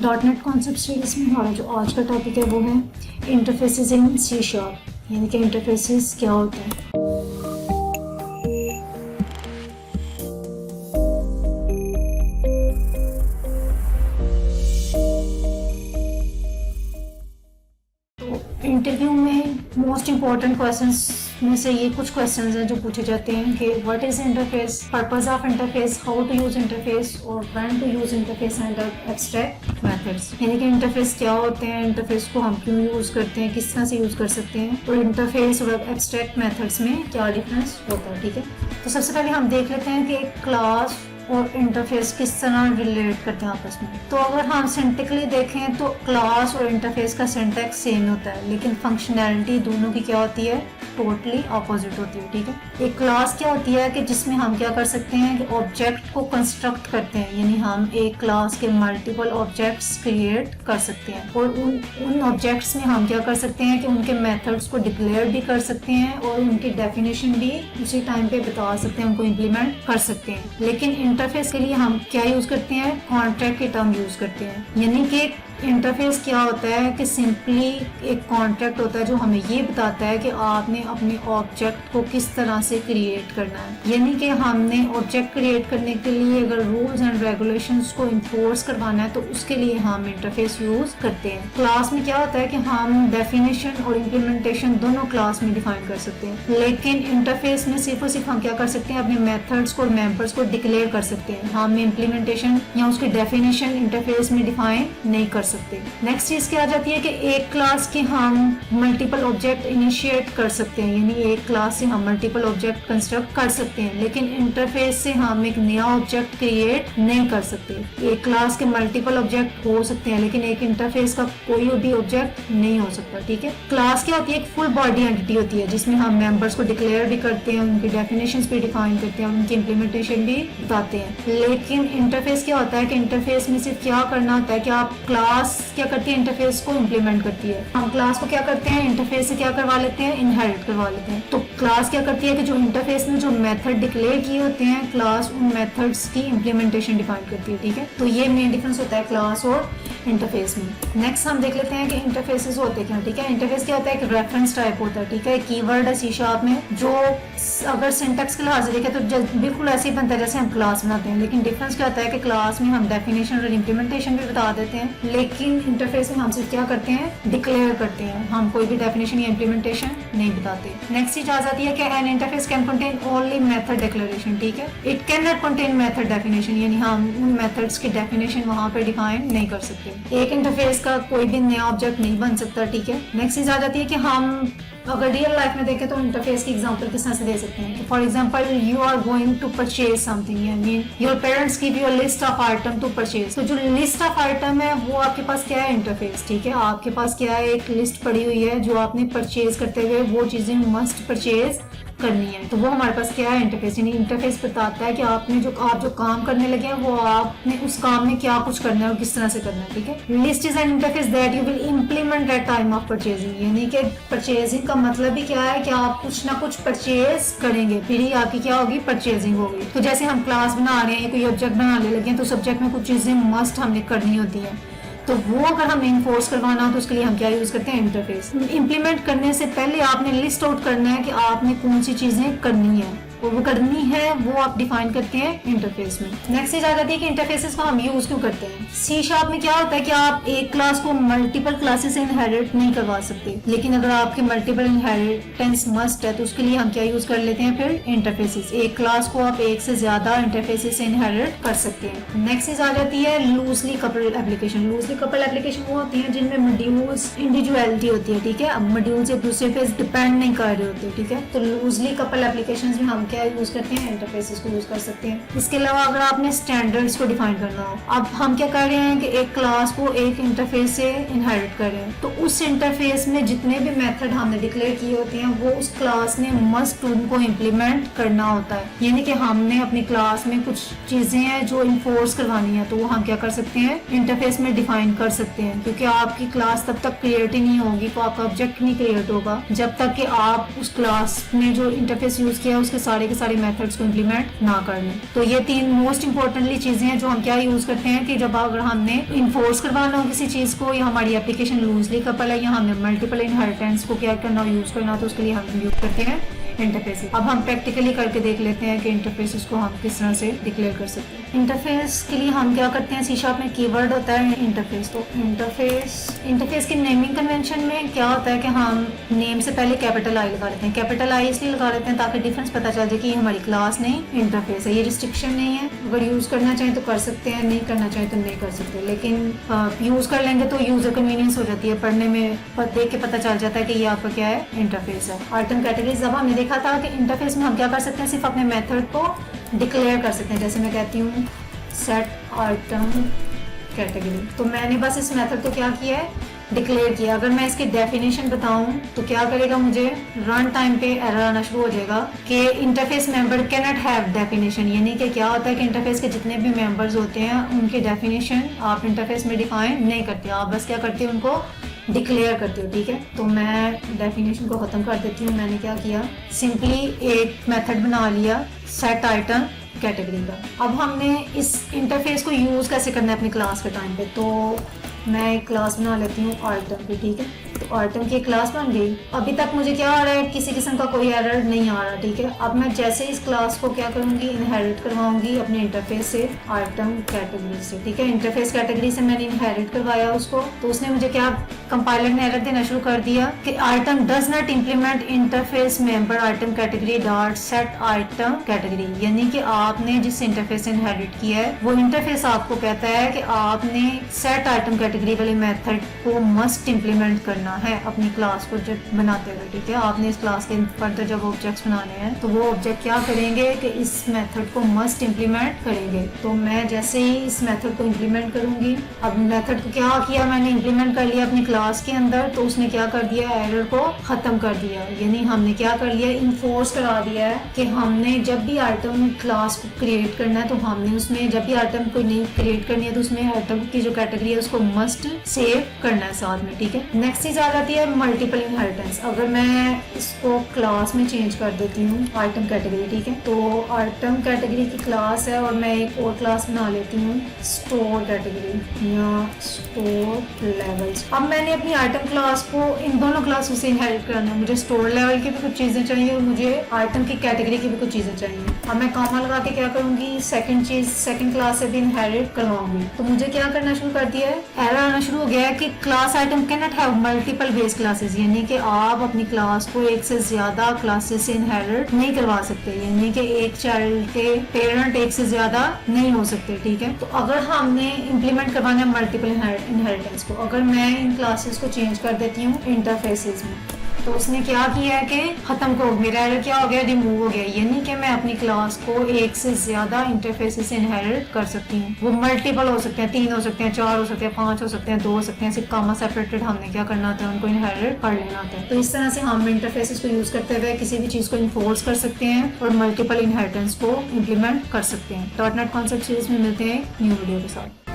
Dot net concept series में हमारा जो आज का टॉपिक है वो है इंटरफेसेस इन सी शार्प, यानी कि इंटरफेसेस क्या होते हैं। तो इंटरव्यू में मोस्ट इम्पॉर्टेंट क्वेश्चंस में से ये कुछ क्वेश्चंस हैं जो पूछे जाते हैं कि what is interface, purpose of interface, how to use interface और when to use interface and abstract methods, यानी कि इंटरफेस क्या होते हैं, इंटरफेस को हम क्यों यूज करते हैं, किस तरह से यूज कर सकते हैं और इंटरफेस और एब्स्ट्रैक्ट मेथड्स में क्या डिफरेंस होता है। ठीक है, तो सबसे पहले हम देख लेते हैं कि एक क्लास और इंटरफेस किस तरह रिलेट करते हैं आपस में। तो अगर हम सिंटेक्टिकली देखें तो क्लास और इंटरफेस का सिंटैक्स सेम होता है, लेकिन फंक्शनैलिटी दोनों की क्या होती है, टोटली ऑपोजिट होती है। ठीक है, एक क्लास क्या होती है कि जिसमें हम क्या कर सकते हैं कि ऑब्जेक्ट को कंस्ट्रक्ट करते हैं, यानी हम एक क्लास के मल्टीपल ऑब्जेक्ट्स क्रिएट कर सकते हैं और उन ऑब्जेक्ट्स में हम क्या कर सकते हैं कि उनके मेथड्स को डिक्लेयर भी कर सकते हैं और उनकी डेफिनेशन भी उसी टाइम पे बता सकते हैं, उनको इम्प्लीमेंट कर सकते हैं। लेकिन इंटरफेस के लिए हम क्या यूज करते हैं, कॉन्ट्रैक्ट की टर्म यूज करते हैं। यानी कि इंटरफेस क्या होता है कि सिंपली एक कॉन्ट्रैक्ट होता है जो हमें ये बताता है कि आपने अपने ऑब्जेक्ट को किस तरह से क्रिएट करना है। यानी कि हमने ऑब्जेक्ट क्रिएट करने के लिए अगर रूल्स एंड रेगुलेशंस को इन्फोर्स करवाना है तो उसके लिए हम इंटरफेस यूज करते हैं। क्लास में क्या होता है कि हम डेफिनेशन और इम्प्लीमेंटेशन दोनों क्लास में डिफाइन कर सकते हैं, लेकिन इंटरफेस में सिर्फ और सिर्फ हम क्या कर सकते हैं, अपने मेथड्स को और मेंबर्स को डिक्लेयर कर सकते हैं। हम इम्प्लीमेंटेशन या उसकी डेफिनेशन इंटरफेस में डिफाइन नहीं कर सकते। नेक्स्ट चीज क्या आ जाती है कि एक क्लास के हम मल्टीपल ऑब्जेक्ट इनिशिएट कर सकते हैं, यानी एक क्लास से हम मल्टीपल ऑब्जेक्ट कंस्ट्रक्ट कर सकते हैं, लेकिन इंटरफेस से हम एक नया ऑब्जेक्ट क्रिएट नहीं कर सकते। एक क्लास के मल्टीपल ऑब्जेक्ट हो सकते हैं लेकिन एक इंटरफेस का कोई भी ऑब्जेक्ट नहीं हो सकता। ठीक है, क्लास क्या होती है, एक फुल बॉडी एंटिटी होती है जिसमें हम मेंबर्स को डिक्लेयर भी करते हैं, उनकी डेफिनेशंस भी डिफाइन करते हैं, उनकी इम्प्लीमेंटेशन भी बताते हैं। लेकिन इंटरफेस क्या होता है कि इंटरफेस में सिर्फ क्या करना होता है कि आप क्लास क्या करती है, इंटरफेस को इम्प्लीमेंट करती है। हम क्लास को क्या करते हैं, इंटरफेस से क्या करवा लेते हैं, इनहेरिट करवा लेते हैं। तो क्लास क्या करती है कि जो इंटरफेस में जो मेथड डिक्लेयर किए होते हैं, क्लास उन मेथड्स की इम्प्लीमेंटेशन डिफाइन करती है। ठीक है, तो ये मेन डिफरेंस होता है क्लास और इंटरफेस में। नेक्स्ट हम देख लेते हैं कि इंटरफेसेस होते क्या। ठीक है, इंटरफेस क्या होता है, एक रेफरेंस टाइप होता है। ठीक है, कीवर्ड है सी शार्प में जो अगर सिंटैक्स के लिहाज से देखें तो बिल्कुल ऐसे ही बनता है जैसे हम क्लास बनाते हैं, लेकिन डिफरेंस क्या होता है कि क्लास में हम डेफिनेशन और इम्प्लीमेंटेशन भी बता देते हैं, लेकिन इंटरफेस में हम सिर्फ क्या करते हैं, डिक्लेयर करते हैं, हम कोई भी डेफिनेशन या इम्प्लीमेंटेशन नहीं बताते। नेक्स्ट चीज आ जाती है कि N interface can contain only method declaration. ठीक है, it can not contain method definition, यानी हम उन मेथड्स की डेफिनेशन वहां पे डिफाइन नहीं कर सकते। एक इंटरफेस का कोई भी नया ऑब्जेक्ट नहीं बन सकता। ठीक है, नेक्स्ट चीज आ जाती है कि हम अगर रियल लाइफ में देखें तो इंटरफेस की एग्जांपल किस तरह से दे सकते हैं। For example, you are going to purchase something, यानी your parents give you a list of item to purchase. तो जो लिस्ट ऑफ आइटम है वो आपके पास क्या है, इंटरफेस। ठीक है, आपके पास क्या है, एक लिस्ट पड़ी हुई है जो आपने परचेज करते हुए वो चीजें मस्ट परचेज करनी है, तो वो हमारे पास क्या है, इंटरफेस। यानी इंटरफेस बताता है कि आपने जो काम करने लगे हैं वो आपने उस काम में क्या कुछ करना है और किस तरह से करना है। ठीक है, list is an interface that you will implement at time of purchasing, यानी कि परचेजिंग का मतलब ही क्या है कि आप कुछ ना कुछ परचेज करेंगे, फिर ही आपकी क्या होगी, परचेजिंग होगी। तो जैसे हम क्लास बना रहे हैं, कोई ऑब्जेक्ट बनाने लगे हैं तो सब्जेक्ट में कुछ चीजें मस्ट हमने करनी होती है, तो वो अगर हमें इन्फोर्स करवाना हो तो उसके लिए हम क्या यूज करते हैं, इंटरफेस। इम्प्लीमेंट करने से पहले आपने लिस्ट आउट करना है कि आपने कौन सी चीजें करनी है, और वो करनी है वो आप डिफाइन करते हैं इंटरफेस में। नेक्स्ट चीज आ जाती है कि इंटरफेसेस को हम यूज क्यों करते हैं। सी शार्प में क्या होता है कि आप एक क्लास को मल्टीपल क्लासेस से इनहेरिट नहीं करवा सकते, लेकिन अगर आपके मल्टीपल इनहेरिटेंस मस्ट है तो उसके लिए हम क्या यूज कर लेते हैं, फिर इंटरफेसेस। एक क्लास को आप एक से ज्यादा इंटरफेसेस से इनहेरिट कर सकते हैं। नेक्स्ट चीज आ जाती है loosely coupled application. Loosely coupled application वो होती है जिनमें मॉड्यूल्स इंडिविजुअलिटी होती है। ठीक है, अब मॉड्यूल्स एक दूसरे पे डिपेंड नहीं कर रहे होते। ठीक है, तो लूजली कपल्ड एप्लीकेशंस में हम क्या यूज करते हैं, इंटरफेसेस को यूज कर सकते हैं। इसके अलावा अगर आपने स्टैंडर्ड्स को डिफाइन करना हो, अब हम क्या कर रहे हैं कि एक क्लास को एक इंटरफेस से इनहेरिट कर रहे हैं, तो उस इंटरफेस में जितने भी मेथड हमने डिक्लेयर किए होते हैं वो उस क्लास ने मस्ट उनको इम्प्लीमेंट करना होता है। यानी कि हमने अपनी क्लास में कुछ चीजें हैं जो इन्फोर्स करवानी है, तो वो हम क्या कर सकते हैं, इंटरफेस में डिफाइन कर सकते हैं, क्योंकि आपकी क्लास तब तक क्रिएट ही नहीं होगी, तो आपका ऑब्जेक्ट नहीं क्रिएट होगा जब तक कि आप उस क्लास में जो इंटरफेस यूज किया है उसके साथ सारे के सारे मेथड्स को इम्प्लीमेंट ना कर लें। तो ये 3 मोस्ट इंपॉर्टेंटली चीजें हैं जो हम क्या यूज करते हैं कि जब अगर हमने इन्फोर्स करवाना हो किसी चीज को, या हमारी एप्लीकेशन लूजली कपल है, या हमें मल्टीपल इनहेरिटेंस को क्या करना यूज करना, तो उसके लिए हम यूज करते हैं इंटरफेस। अब हम प्रैक्टिकली करके देख लेते हैं कि इंटरफेसेस को हम किस तरह से डिक्लेयर कर सकते हैं। इंटरफेस के लिए हम क्या करते हैं, सी शार्प में कीवर्ड होता है इंटरफेस। तो इंटरफेस की नेमिंग कन्वेंशन में क्या होता है कि हम नेम से पहले कैपिटल आई लगा लेते हैं। कैपिटल आई इसलिए लगा लेते हैं ताकि डिफरेंस पता चल जाए कि ये हमारी क्लास नहीं इंटरफेस है। ये रिस्ट्रिक्शन नहीं है, अगर यूज करना चाहें तो कर सकते हैं, नहीं करना चाहें तो नहीं कर सकते, लेकिन यूज कर लेंगे तो यूजर कन्वीनियंस हो जाती है, पढ़ने में देख के पता चल जाता है कि ये आपका क्या है, इंटरफेस है। आइटम कैटेगरीज अब हमने देखा था कि इंटरफेस में हम क्या कर सकते हैं, सिर्फ अपने मेथड को डिक्लेयर कर सकते हैं। जैसे मैं कहती हूँ सेट आइटम कैटेगरी, तो मैंने बस इस मेथड को क्या किया है, डिक्लेयर किया। अगर मैं इसकी डेफिनेशन बताऊं तो क्या करेगा, मुझे रन टाइम पे एरर आना शुरू हो जाएगा कि interface member can not have definition. यानी कि क्या होता है कि इंटरफेस के जितने भी मेंबर्स होते हैं उनकी डेफिनेशन आप इंटरफेस में डिफाइन नहीं करते, आप बस क्या करते हो, उनको डिक्लेयर करते हो। ठीक है, तो मैं डेफिनेशन को खत्म कर देती हूँ। मैंने क्या किया, सिंपली एक मेथड बना लिया सेट आइटम कैटेगरी का। अब हमने इस इंटरफेस को यूज कैसे करना है अपनी क्लास के टाइम पे, तो मैं एक क्लास बना लेती हूँ आइटम की। ठीक है, तो आइटम की क्लास बन गई। अभी तक मुझे क्या आ रहा है, किसी किस्म का कोई एरर नहीं आ रहा। ठीक है, अब मैं जैसे इस क्लास को क्या करूंगी, इनहेरिट करवाऊंगी अपने इंटरफेस से, आइटम कैटेगरी से। ठीक है, इंटरफेस कैटेगरी से मैंने इनहेरिट करवाया उसको, तो उसने मुझे क्या, कंपाइलर ने एरर देना शुरू कर दिया कि item does not implement interface member item category dot set item category. यानी कि आपने जिस इंटरफेस से इनहेरिट किया है वो इंटरफेस आपको कहता है कि आपने सेट आइटम कैटेगरी वाले मेथड को मस्ट इम्प्लीमेंट करना है अपनी क्लास को जब बनाते हुए। ठीक है, आपने इस क्लास के फर्दर जब ऑब्जेक्ट्स बनाने हैं तो वो ऑब्जेक्ट क्या करेंगे कि इस मेथड को मस्ट इम्प्लीमेंट करेंगे। तो मैं जैसे ही इस मेथड को इम्प्लीमेंट करूंगी, अब मेथड को क्या किया, मैंने इम्प्लीमेंट कर लिया अपनी क्लास के अंदर, तो उसने क्या कर दिया, एरर को खत्म कर दिया। यानी हमने क्या कर लिया, इन्फोर्स करा दिया है कि हमने जब भी आइटम क्लास को क्रिएट करना है तो हमने उसमें जब भी आइटम कोई नई क्रिएट करनी है तो उसमें आइटम की जो कैटेगरी है उसको मस्ट सेव करना है साथ में। ठीक है, नेक्स्ट चीज आ जाती है मल्टीपल इनहेरिटेंस। अगर मैं इसको क्लास में चेंज कर देती हूँ आइटम कैटेगरी, ठीक है, तो आइटम कैटेगरी की क्लास है और मैं एक और क्लास बना लेती हूँ स्टोर कैटेगरी या स्टोर लेवल्स। अब मैंने अपनी आइटम क्लास को इन दोनों क्लासों से इनहेरिट करना है। मुझे स्टोर लेवल की भी कुछ चीजें चाहिए और मुझे आइटम की कैटेगरी की भी कुछ चीजें चाहिए। अब मैं कॉमा लगा के क्या करूंगी, सेकंड क्लास से भी इनहेरिट करवाऊंगी। तो मुझे क्या करना शुरू कर दिया है, एरर आना शुरू हो गया है कि class item can not have multiple base classes. यानी कि आप अपनी क्लास को एक से ज्यादा क्लासेस से इनहेरिट नहीं करवा सकते, यानी कि एक चाइल्ड के पेरेंट एक से ज्यादा नहीं हो सकते। ठीक है, तो अगर हमने इम्प्लीमेंट करवाना है मल्टीपल इनहेरिटेंस को, अगर मैं इन क्लासेस को चेंज कर देती हूँ इंटरफेसेस में, तो उसने क्या किया है कि खत्म को मेरा एरर क्या हो गया, रिमूव हो गया। यानी कि मैं अपनी क्लास को एक से ज्यादा इंटरफेसेस से इनहेरिट कर सकती हूँ। वो मल्टीपल हो सकते हैं, 3 हो सकते हैं, 4 हो सकते हैं, 5 हो सकते हैं, 2 हो सकते हैं। सिर्फ कामा सेपरेटेड हमने क्या करना होता है, उनको इनहेरिट कर लेना होता है। तो इस तरह से हम इंटरफेसेस को यूज करते हुए किसी भी चीज को इन्फोर्स कर सकते हैं और मल्टीपल इनहेरिटेंस को इम्प्लीमेंट कर सकते हैं। .NET कॉन्सेप्ट सीरीज में मिलते हैं न्यू वीडियो के साथ।